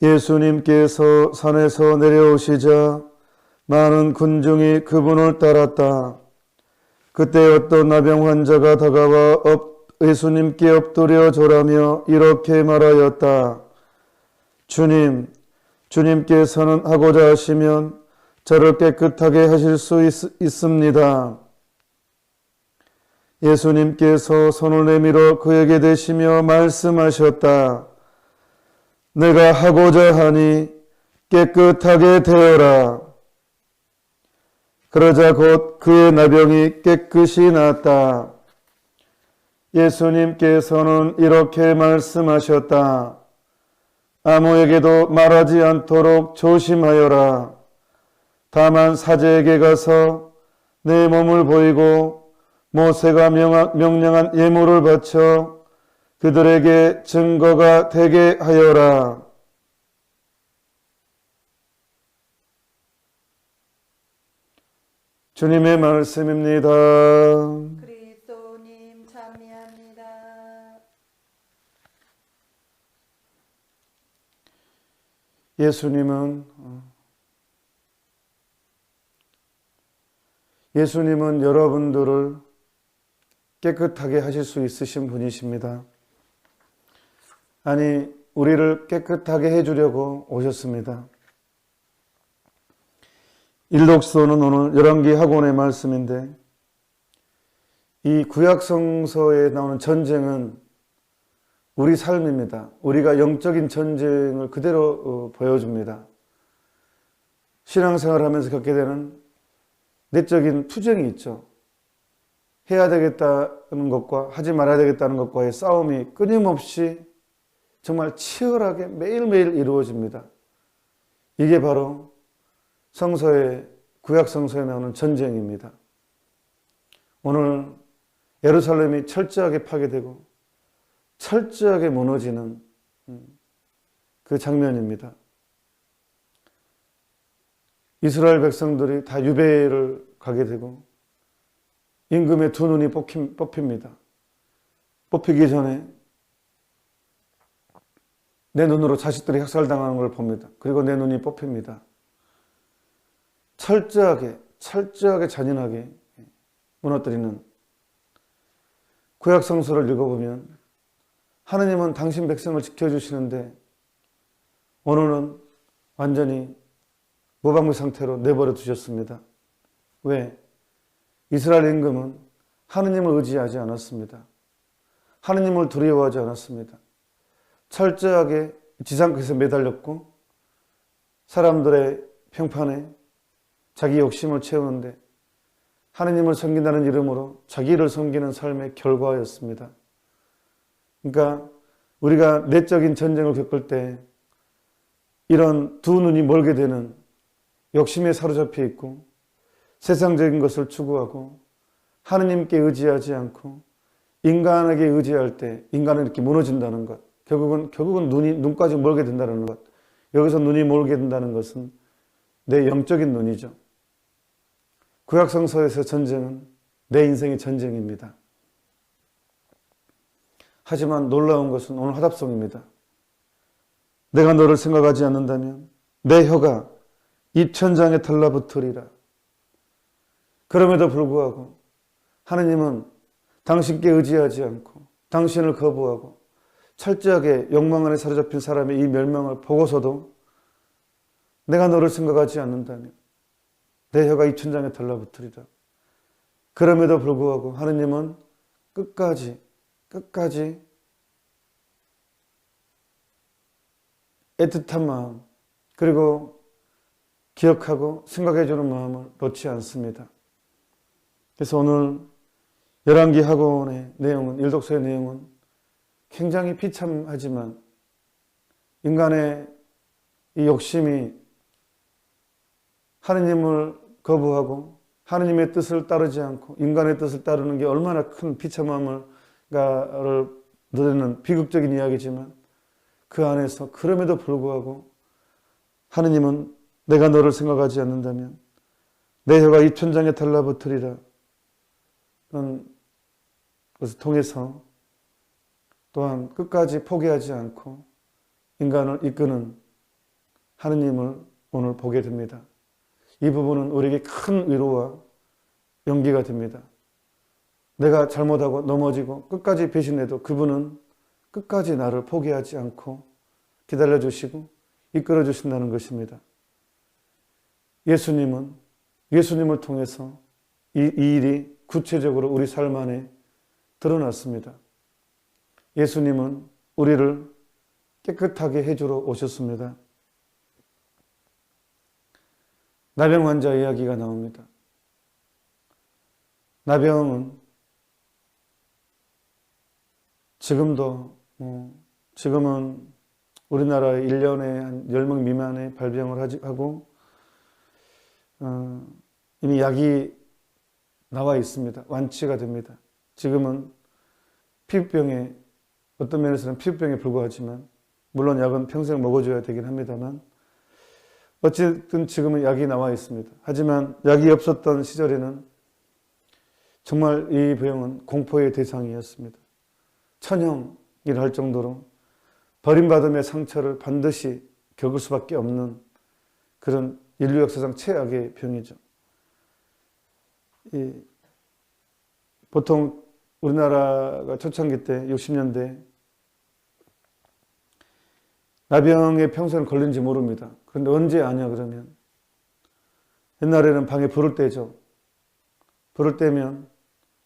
예수님께서 산에서 내려오시자 많은 군중이 그분을 따랐다. 그때 어떤 나병 환자가 다가와 예수님께 엎드려 절하며 이렇게 말하였다. 주님, 주님께서는 하고자 하시면 저를 깨끗하게 하실 수 있습니다. 예수님께서 손을 내밀어 그에게 대시며 말씀하셨다. 내가 하고자 하니 깨끗하게 되어라. 그러자 곧 그의 나병이 깨끗이 낫다. 예수님께서는 이렇게 말씀하셨다. 아무에게도 말하지 않도록 조심하여라. 다만 사제에게 가서 내 몸을 보이고 모세가 명령한 예물을 바쳐 그들에게 증거가 되게 하여라. 주님의 말씀입니다. 그리스도님 찬미합니다. 예수님은 여러분들을 깨끗하게 하실 수 있으신 분이십니다. 아니, 우리를 깨끗하게 해주려고 오셨습니다. 일독서는 오늘 열왕기 학원의 말씀인데, 이 구약성서에 나오는 전쟁은 우리 삶입니다. 우리가 영적인 전쟁을 그대로 보여줍니다. 신앙생활을 하면서 겪게 되는 내적인 투쟁이 있죠. 해야 되겠다는 것과 하지 말아야 되겠다는 것과의 싸움이 끊임없이 정말 치열하게 매일매일 이루어집니다. 이게 바로 구약 성서에 나오는 전쟁입니다. 오늘 예루살렘이 철저하게 파괴되고 철저하게 무너지는 그 장면입니다. 이스라엘 백성들이 다 유배를 가게 되고 임금의 두 눈이 뽑힙니다. 뽑히기 전에 내 눈으로 자식들이 학살당하는 걸 봅니다. 그리고 내 눈이 뽑힙니다. 철저하게 잔인하게 무너뜨리는 구약 성서를 읽어보면 하느님은 당신 백성을 지켜주시는데 오늘은 완전히 무방비 상태로 내버려 두셨습니다. 왜? 이스라엘 임금은 하느님을 의지하지 않았습니다. 하느님을 두려워하지 않았습니다. 철저하게 지상에서 매달렸고 사람들의 평판에 자기 욕심을 채우는데 하느님을 섬긴다는 이름으로 자기를 섬기는 삶의 결과였습니다. 그러니까 우리가 내적인 전쟁을 겪을 때 이런 두 눈이 멀게 되는 욕심에 사로잡혀 있고 세상적인 것을 추구하고 하느님께 의지하지 않고 인간에게 의지할 때 인간은 이렇게 무너진다는 것. 결국은 눈까지 멀게 된다는 것. 여기서 눈이 멀게 된다는 것은 내 영적인 눈이죠. 구약성서에서 전쟁은 내 인생의 전쟁입니다. 하지만 놀라운 것은 오늘 화답송입니다. 내가 너를 생각하지 않는다면 내 혀가 입천장에 달라붙으리라. 그럼에도 불구하고 하느님은 당신께 의지하지 않고 당신을 거부하고 철저하게 욕망 안에 사로잡힌 사람의 이 멸망을 보고서도 내가 너를 생각하지 않는다면 내 혀가 입천장에 달라붙으리라. 그럼에도 불구하고 하느님은 끝까지 애틋한 마음 그리고 기억하고 생각해주는 마음을 놓지 않습니다. 그래서 오늘 열왕기 학원의 내용은 일독서의 내용은 굉장히 비참하지만 인간의 이 욕심이 하느님을 거부하고 하느님의 뜻을 따르지 않고 인간의 뜻을 따르는 게 얼마나 큰 비참함을 드리는 비극적인 이야기지만 그 안에서 그럼에도 불구하고 하느님은 내가 너를 생각하지 않는다면 내 혀가 입천장에 달라붙으리라. 그런 것을 통해서 또한 끝까지 포기하지 않고 인간을 이끄는 하느님을 오늘 보게 됩니다. 이 부분은 우리에게 큰 위로와 용기가 됩니다. 내가 잘못하고 넘어지고 끝까지 배신해도 그분은 끝까지 나를 포기하지 않고 기다려주시고 이끌어주신다는 것입니다. 예수님을 통해서 이 일이 구체적으로 우리 삶 안에 드러났습니다. 예수님은 우리를 깨끗하게 해주러 오셨습니다. 나병 환자 이야기가 나옵니다. 나병은 지금은 우리나라에 1년에 한 10명 미만의 발병을 하고 이미 약이 나와 있습니다. 완치가 됩니다. 지금은 피부병에 어떤 면에서는 피부병에 불과하지만 물론 약은 평생 먹어줘야 되긴 합니다만 어쨌든 지금은 약이 나와 있습니다. 하지만 약이 없었던 시절에는 정말 이 병은 공포의 대상이었습니다. 천형이라 할 정도로 버림받음의 상처를 반드시 겪을 수밖에 없는 그런 인류 역사상 최악의 병이죠. 보통 우리나라가 초창기 때 60년대 나병에 평생 걸린지 모릅니다. 그런데 언제 아냐 그러면 옛날에는 방에 불을 떼죠. 불을 떼면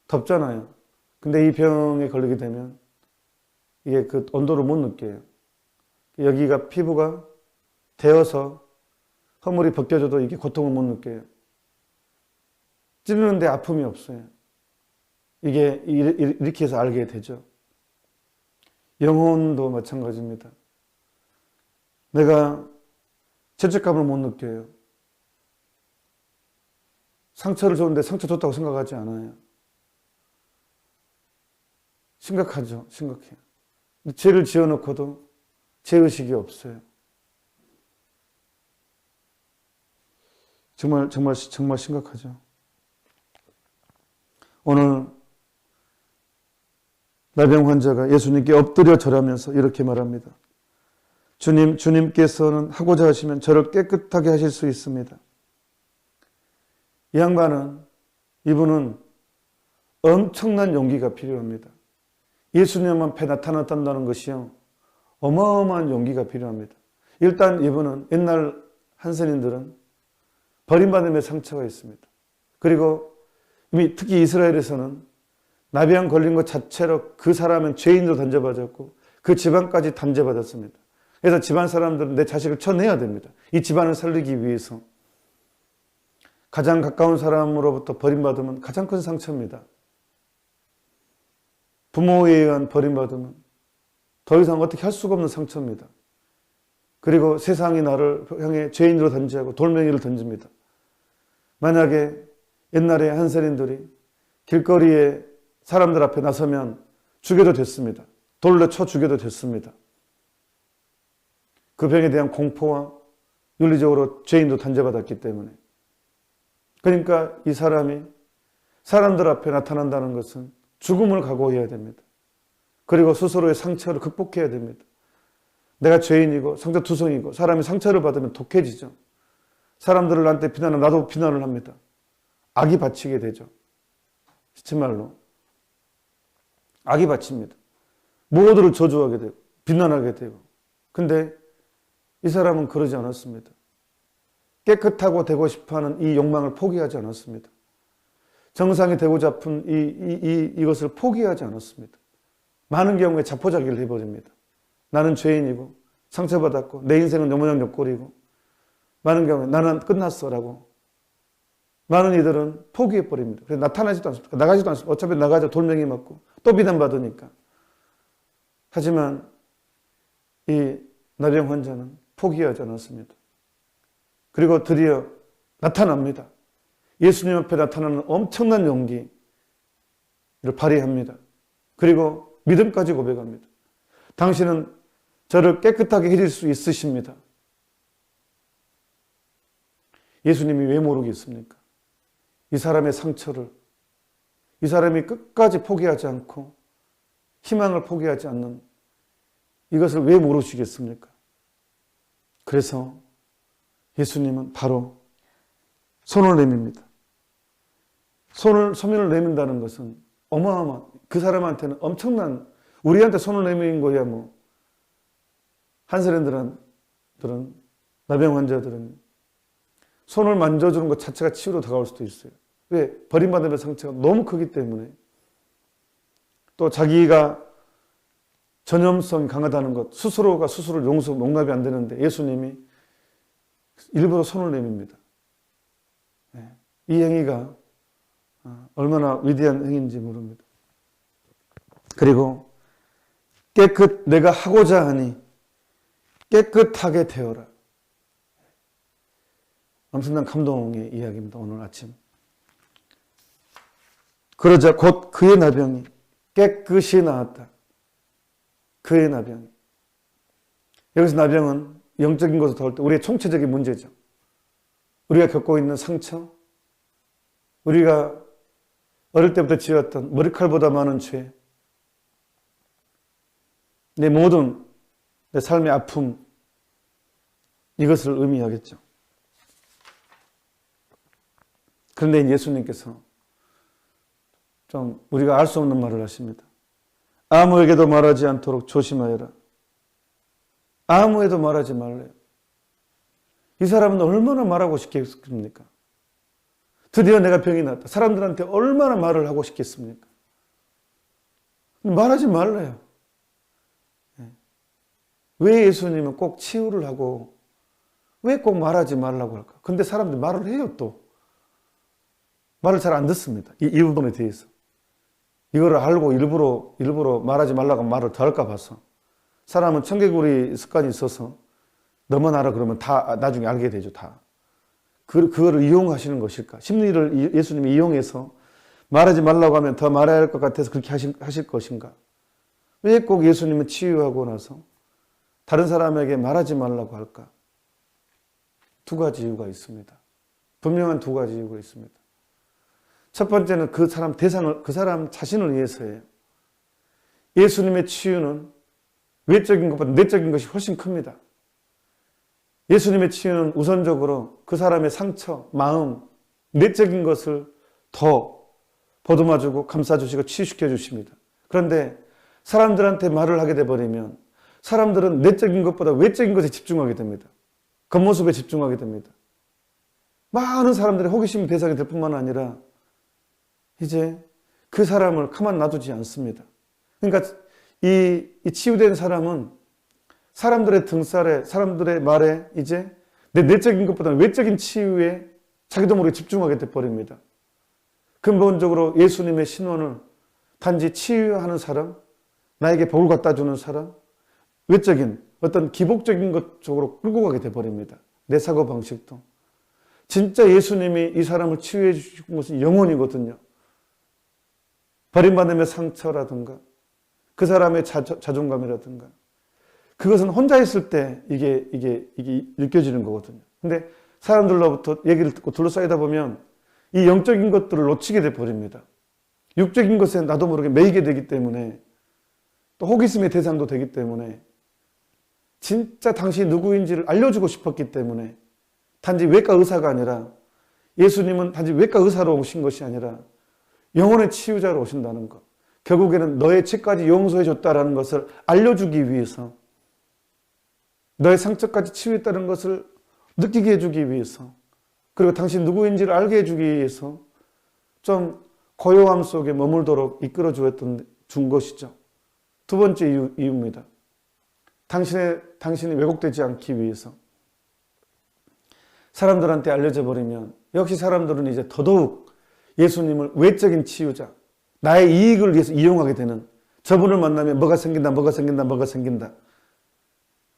덥잖아요. 근데 이 병에 걸리게 되면 이게 그 온도를 못 느껴요. 여기가 피부가 데어서 허물이 벗겨져도 이게 고통을 못 느껴요. 찌르는데 아픔이 없어요. 이게 이렇게 해서 알게 되죠. 영혼도 마찬가지입니다. 내가 죄책감을 못 느껴요. 상처를 줬는데 상처 줬다고 생각하지 않아요. 심각하죠. 심각해요. 죄를 지어놓고도 죄의식이 없어요. 정말 심각하죠. 오늘 나병 환자가 예수님께 엎드려 절하면서 이렇게 말합니다. 주님께서는 하고자 하시면 저를 깨끗하게 하실 수 있습니다. 이 이분은 엄청난 용기가 필요합니다. 예수님 앞에 나타났다는 것이요. 어마어마한 용기가 필요합니다. 일단 이분은 옛날 한선인들은 버림받음의 상처가 있습니다. 그리고 이미 특히 이스라엘에서는 나병 걸린 것 자체로 그 사람은 죄인으로 던져받았고 그 집안까지 단죄받았습니다. 그래서 집안 사람들은 내 자식을 쳐내야 됩니다. 이 집안을 살리기 위해서. 가장 가까운 사람으로부터 버림받으면 가장 큰 상처입니다. 부모에 의한 버림받으면 더 이상 어떻게 할 수가 없는 상처입니다. 그리고 세상이 나를 향해 죄인으로 던지고 돌멩이를 던집니다. 만약에 옛날에 한선인들이 길거리에 사람들 앞에 나서면 죽여도 됐습니다. 돌로 쳐 죽여도 됐습니다. 그 병에 대한 공포와 윤리적으로 죄인도 단죄받았기 때문에. 그러니까 이 사람이 사람들 앞에 나타난다는 것은 죽음을 각오해야 됩니다. 그리고 스스로의 상처를 극복해야 됩니다. 내가 죄인이고 상처투성이고 사람이 상처를 받으면 독해지죠. 사람들을 나한테 비난하면 나도 비난을 합니다. 악이 바치게 되죠. 시체말로. 악이 바칩니다. 모두를 저주하게 되고 비난하게 되고. 근데 이 사람은 그러지 않았습니다. 깨끗하고 되고 싶어하는 이 욕망을 포기하지 않았습니다. 정상이 되고자 아픈 이것을 포기하지 않았습니다. 많은 경우에 자포자기를 해버립니다. 나는 죄인이고 상처받았고 내 인생은 너무나 옆골이고 많은 경우에 나는 끝났어라고 많은 이들은 포기해버립니다. 그래서 나타나지도 않습니다. 나가지도 않습니다. 어차피 나가자 돌멩이 맞고 또 비난받으니까. 하지만 이 나병 환자는 포기하지 않았습니다. 그리고 드디어 나타납니다. 예수님 앞에 나타나는 엄청난 용기를 발휘합니다. 그리고 믿음까지 고백합니다. 당신은 저를 깨끗하게 해줄 수 있으십니다. 예수님이 왜 모르겠습니까? 이 사람의 상처를, 이 사람이 끝까지 포기하지 않고 희망을 포기하지 않는 이것을 왜 모르시겠습니까? 그래서 예수님은 바로 손을 내밉니다. 소면을 내민다는 것은 어마어마한, 그 사람한테는 엄청난, 우리한테 손을 내민 거야 뭐. 한사람들은, 나병 환자들은 손을 만져주는 것 자체가 치유로 다가올 수도 있어요. 왜? 버림받음의 상처가 너무 크기 때문에. 또 자기가 전염성이 강하다는 것, 스스로가 스스로를 용납이 안 되는데 예수님이 일부러 손을 내밉니다. 이 행위가 얼마나 위대한 행위인지 모릅니다. 그리고 내가 하고자 하니 깨끗하게 되어라. 엄청난 감동의 이야기입니다. 오늘 아침. 그러자 곧 그의 나병이 깨끗이 나았다. 그의 나병이. 여기서 나병은 영적인 것을 다룰 때 우리의 총체적인 문제죠. 우리가 겪고 있는 상처, 우리가 어릴 때부터 지었던 머리칼보다 많은 죄, 내 모든 내 삶의 아픔, 이것을 의미하겠죠. 그런데 예수님께서 좀 우리가 알 수 없는 말을 하십니다. 아무에게도 말하지 않도록 조심하여라. 아무에도 말하지 말래요. 이 사람은 얼마나 말하고 싶겠습니까? 드디어 내가 병이 났다. 사람들한테 얼마나 말을 하고 싶겠습니까? 말하지 말래요. 왜 예수님은 꼭 치유를 하고 왜 꼭 말하지 말라고 할까? 근데 사람들이 말을 해요 또. 말을 잘 안 듣습니다. 이 부분에 대해서. 이거를 알고 일부러 말하지 말라고 말을 더 할까 봐서. 사람은 청개구리 습관이 있어서 너만 알아 그러면 다 나중에 알게 되죠. 다. 그거를 이용하시는 것일까? 심리를 예수님이 이용해서 말하지 말라고 하면 더 말해야 할 것 같아서 그렇게 하실 것인가? 왜 꼭 예수님은 치유하고 나서 다른 사람에게 말하지 말라고 할까? 두 가지 이유가 있습니다. 분명한 두 가지 이유가 있습니다. 첫 번째는 그 사람 자신을 위해서예요. 예수님의 치유는 외적인 것보다 내적인 것이 훨씬 큽니다. 예수님의 치유는 우선적으로 그 사람의 상처, 마음, 내적인 것을 더 보듬어주고 감싸주시고 치유시켜 주십니다. 그런데 사람들한테 말을 하게 돼버리면 사람들은 내적인 것보다 외적인 것에 집중하게 됩니다. 겉모습에 집중하게 됩니다. 많은 사람들의 호기심 대상이 될 뿐만 아니라 이제 그 사람을 가만 놔두지 않습니다. 그러니까 이 치유된 사람은 사람들의 등살에, 사람들의 말에 이제 내 내적인 것보다는 외적인 치유에 자기도 모르게 집중하게 돼버립니다. 근본적으로 예수님의 신원을 단지 치유하는 사람, 나에게 복을 갖다 주는 사람, 외적인 어떤 기복적인 것 쪽으로 끌고 가게 돼버립니다. 내 사고방식도. 진짜 예수님이 이 사람을 치유해 주신 것은 영혼이거든요. 버림받음의 상처라든가 그 사람의 자존감이라든가 그것은 혼자 있을 때 이게 느껴지는 거거든요. 근데 사람들로부터 얘기를 듣고 둘러싸이다 보면 이 영적인 것들을 놓치게 돼 버립니다. 육적인 것에 나도 모르게 매이게 되기 때문에 또 호기심의 대상도 되기 때문에 진짜 당신이 누구인지를 알려주고 싶었기 때문에 단지 외과 의사가 아니라 예수님은 단지 외과 의사로 오신 것이 아니라 영혼의 치유자로 오신다는 것. 결국에는 너의 죄까지 용서해 줬다라는 것을 알려주기 위해서 너의 상처까지 치유했다는 것을 느끼게 해주기 위해서 그리고 당신 누구인지를 알게 해주기 위해서 좀 고요함 속에 머물도록 이끌어 준 것이죠. 두 번째 이유입니다. 당신이 왜곡되지 않기 위해서. 사람들한테 알려져 버리면 역시 사람들은 이제 더더욱 예수님을 외적인 치유자, 나의 이익을 위해서 이용하게 되는 저분을 만나면 뭐가 생긴다.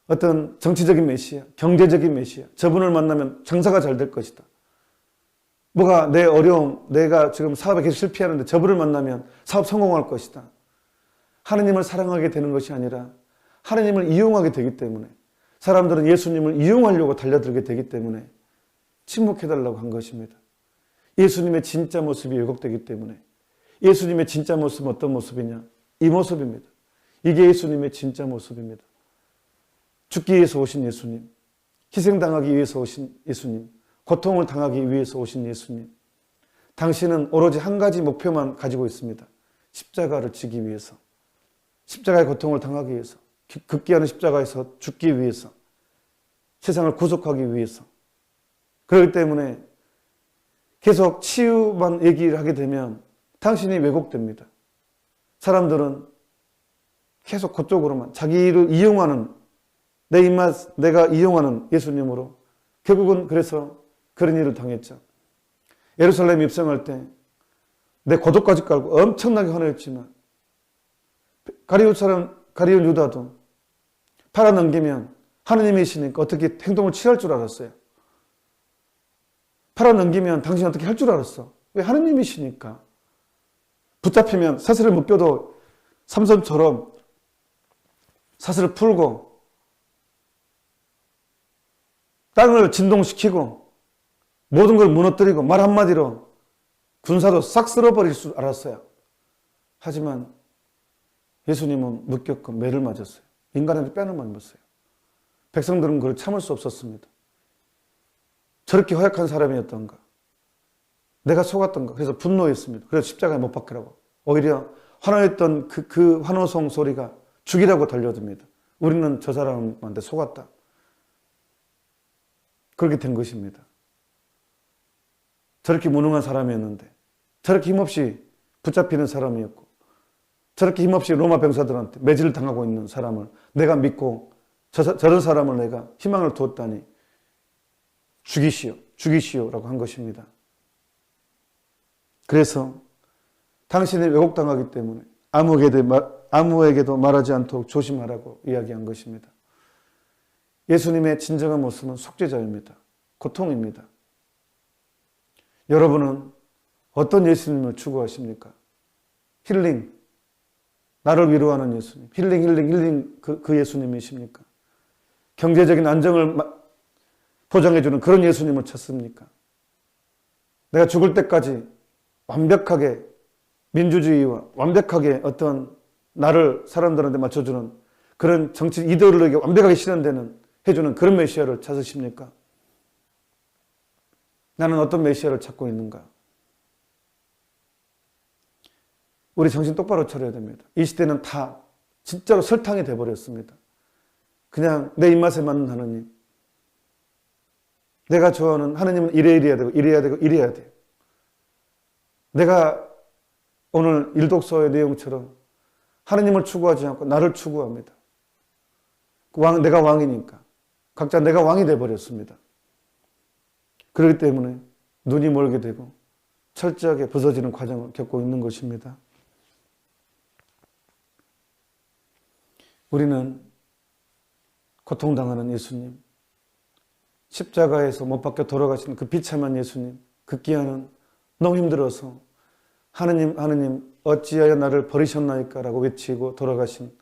어떤 정치적인 메시아, 경제적인 메시아, 저분을 만나면 장사가 잘 될 것이다. 뭐가 내 어려움, 내가 지금 사업에 계속 실패하는데 저분을 만나면 사업 성공할 것이다. 하느님을 사랑하게 되는 것이 아니라 하느님을 이용하게 되기 때문에 사람들은 예수님을 이용하려고 달려들게 되기 때문에 침묵해달라고 한 것입니다. 예수님의 진짜 모습이 왜곡되기 때문에 예수님의 진짜 모습은 어떤 모습이냐? 이 모습입니다. 이게 예수님의 진짜 모습입니다. 죽기 위해서 오신 예수님, 희생당하기 위해서 오신 예수님, 고통을 당하기 위해서 오신 예수님, 당신은 오로지 한 가지 목표만 가지고 있습니다. 십자가를 지기 위해서, 십자가의 고통을 당하기 위해서, 극기하는 십자가에서 죽기 위해서, 세상을 구속하기 위해서. 그렇기 때문에 계속 치유만 얘기를 하게 되면 당신이 왜곡됩니다. 사람들은 계속 그쪽으로만 자기를 이용하는, 내 입맛 내가 이용하는 예수님으로 결국은 그래서 그런 일을 당했죠. 예루살렘 입성할 때 내 고독까지 깔고 엄청나게 화냈지만 가룟 유다도 팔아넘기면 하느님이시니까 어떻게 행동을 취할 줄 알았어요. 팔아넘기면 당신 어떻게 할 줄 알았어. 왜? 하느님이시니까. 붙잡히면 사슬을 묶여도 삼손처럼 사슬을 풀고 땅을 진동시키고 모든 걸 무너뜨리고 말 한마디로 군사도 싹 쓸어버릴 줄 알았어요. 하지만 예수님은 묶였고 매를 맞았어요. 인간한테 뺨을 맞았어요. 백성들은 그걸 참을 수 없었습니다. 저렇게 허약한 사람이었던가, 내가 속았던가, 그래서 분노했습니다. 그래서 십자가에 못 박히라고. 오히려 환호했던 그 환호성 소리가 죽이라고 달려듭니다. 우리는 저 사람한테 속았다. 그렇게 된 것입니다. 저렇게 무능한 사람이었는데, 저렇게 힘없이 붙잡히는 사람이었고, 저렇게 힘없이 로마 병사들한테 매질을 당하고 있는 사람을 내가 믿고 저런 사람을 내가 희망을 두었다니 죽이시오라고 한 것입니다. 그래서 당신이 왜곡당하기 때문에 아무에게도 말하지 않도록 조심하라고 이야기한 것입니다. 예수님의 진정한 모습은 속죄자입니다. 고통입니다. 여러분은 어떤 예수님을 추구하십니까? 힐링, 나를 위로하는 예수님, 힐링 그 예수님이십니까? 경제적인 안정을 보장해주는 그런 예수님을 찾습니까? 내가 죽을 때까지 완벽하게 민주주의와 완벽하게 어떤 나를 사람들한테 맞춰주는 그런 정치 이데올로기가 완벽하게 실현되는 해주는 그런 메시아를 찾으십니까? 나는 어떤 메시아를 찾고 있는가? 우리 정신 똑바로 차려야 됩니다. 이 시대는 다 진짜로 설탕이 돼버렸습니다. 그냥 내 입맛에 맞는 하느님, 내가 좋아하는 하느님은 이래야 되고 이래야 되고 이래야 돼요. 내가 오늘 일독서의 내용처럼 하느님을 추구하지 않고 나를 추구합니다. 내가 왕이니까. 각자 내가 왕이 돼버렸습니다. 그렇기 때문에 눈이 멀게 되고 철저하게 부서지는 과정을 겪고 있는 것입니다. 우리는 고통당하는 예수님, 십자가에서 못 박혀 돌아가신 그 비참한 예수님, 극기하는 너무 힘들어서 하느님 어찌하여 나를 버리셨나이까 라고 외치고 돌아가신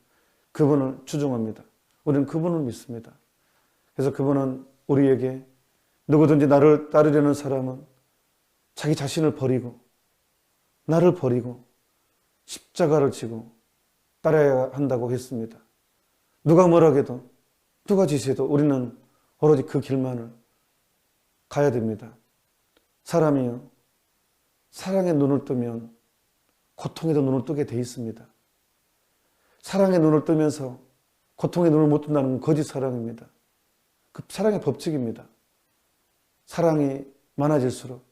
그분을 추종합니다. 우리는 그분을 믿습니다. 그래서 그분은 우리에게 누구든지 나를 따르려는 사람은 자기 자신을 버리고 나를 버리고 십자가를 지고 따라야 한다고 했습니다. 누가 뭐라 해도 누가 지시해도 우리는 오로지 그 길만을 가야 됩니다. 사람이요, 사랑의 눈을 뜨면 고통에도 눈을 뜨게 돼 있습니다. 사랑의 눈을 뜨면서 고통의 눈을 못 뜬다는 건 거짓 사랑입니다. 그 사랑의 법칙입니다. 사랑이 많아질수록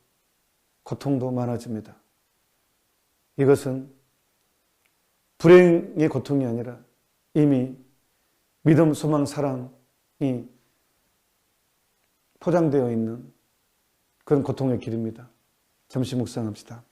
고통도 많아집니다. 이것은 불행의 고통이 아니라 이미 믿음, 소망, 사랑이 포장되어 있는 그런 고통의 길입니다. 잠시 묵상합시다.